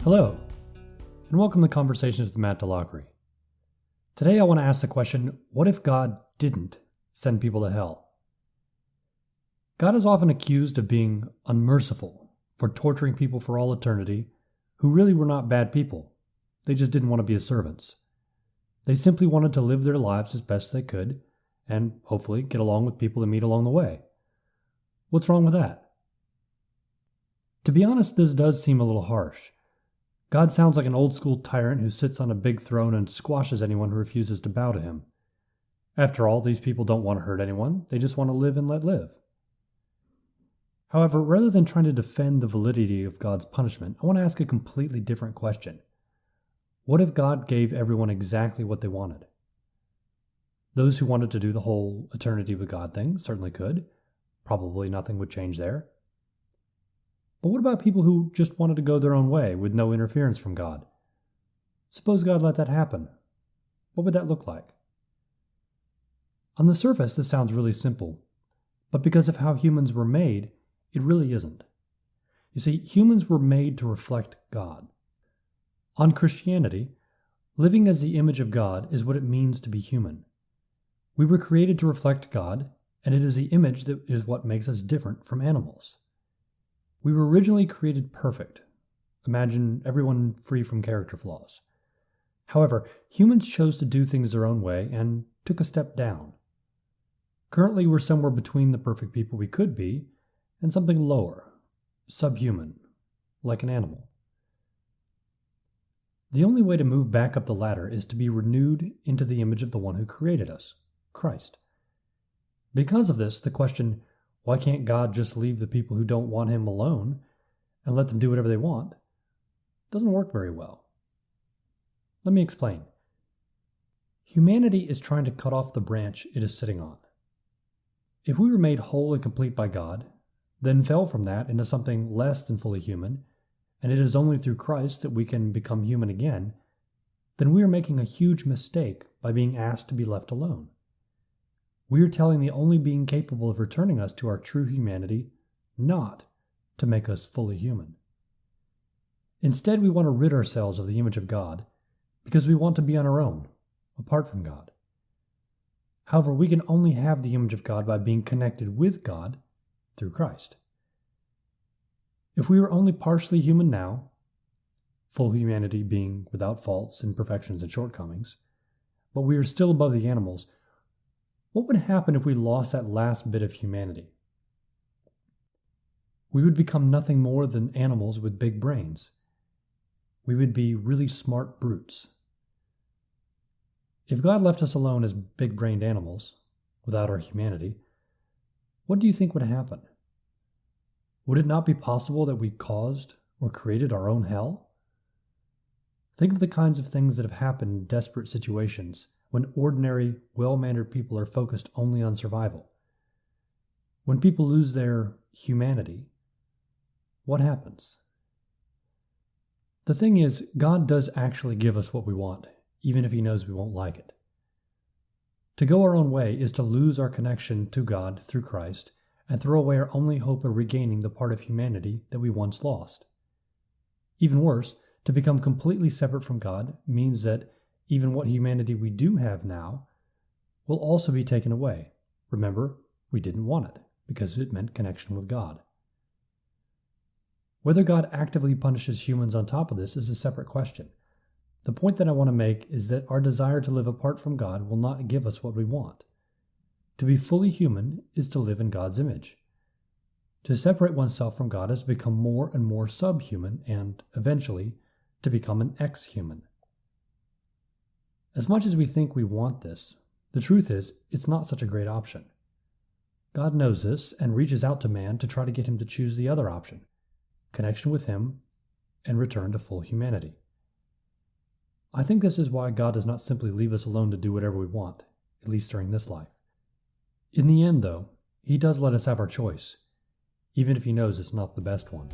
Hello, and welcome to Conversations with Matt DeLockery. Today I want to ask the question, what if God didn't send people to hell? God is often accused of being unmerciful for torturing people for all eternity who really were not bad people. They just didn't want to be his servants. They simply wanted to live their lives as best they could and hopefully get along with people they meet along the way. What's wrong with that? To be honest, this does seem a little harsh. God sounds like an old-school tyrant who sits on a big throne and squashes anyone who refuses to bow to him. After all, these people don't want to hurt anyone. They just want to live and let live. However, rather than trying to defend the validity of God's punishment, I want to ask a completely different question. What if God gave everyone exactly what they wanted? Those who wanted to do the whole eternity with God thing certainly could. Probably nothing would change there. But what about people who just wanted to go their own way with no interference from God? Suppose God let that happen. What would that look like? On the surface, this sounds really simple, but because of how humans were made, it really isn't. You see, humans were made to reflect God. On Christianity, living as the image of God is what it means to be human. We were created to reflect God, and it is the image that is what makes us different from animals. We were originally created perfect. Imagine everyone free from character flaws. However, humans chose to do things their own way and took a step down. Currently, we're somewhere between the perfect people we could be and something lower, subhuman, like an animal. The only way to move back up the ladder is to be renewed into the image of the one who created us, Christ. Because of this, the question, why can't God just leave the people who don't want him alone and let them do whatever they want, doesn't work very well. Let me explain. Humanity is trying to cut off the branch it is sitting on. If we were made whole and complete by God, then fell from that into something less than fully human, and it is only through Christ that we can become human again, then we are making a huge mistake by being asked to be left alone. We are telling the only being capable of returning us to our true humanity not to make us fully human. Instead, we want to rid ourselves of the image of God because we want to be on our own, apart from God. However, we can only have the image of God by being connected with God through Christ. If we are only partially human now, full humanity being without faults, imperfections, and shortcomings, but we are still above the animals, what would happen if we lost that last bit of humanity? We would become nothing more than animals with big brains. We would be really smart brutes. If God left us alone as big-brained animals, without our humanity, what do you think would happen? Would it not be possible that we caused or created our own hell? Think of the kinds of things that have happened in desperate situations when ordinary, well-mannered people are focused only on survival. When people lose their humanity, what happens? The thing is, God does actually give us what we want, even if he knows we won't like it. To go our own way is to lose our connection to God through Christ and throw away our only hope of regaining the part of humanity that we once lost. Even worse, to become completely separate from God means that even what humanity we do have now will also be taken away. Remember, we didn't want it because it meant connection with God. Whether God actively punishes humans on top of this is a separate question. The point that I want to make is that our desire to live apart from God will not give us what we want. To be fully human is to live in God's image. To separate oneself from God is to become more and more subhuman and, eventually, to become an ex-human. As much as we think we want this, the truth is, it's not such a great option. God knows this and reaches out to man to try to get him to choose the other option, connection with him and return to full humanity. I think this is why God does not simply leave us alone to do whatever we want, at least during this life. In the end, though, he does let us have our choice, even if he knows it's not the best one.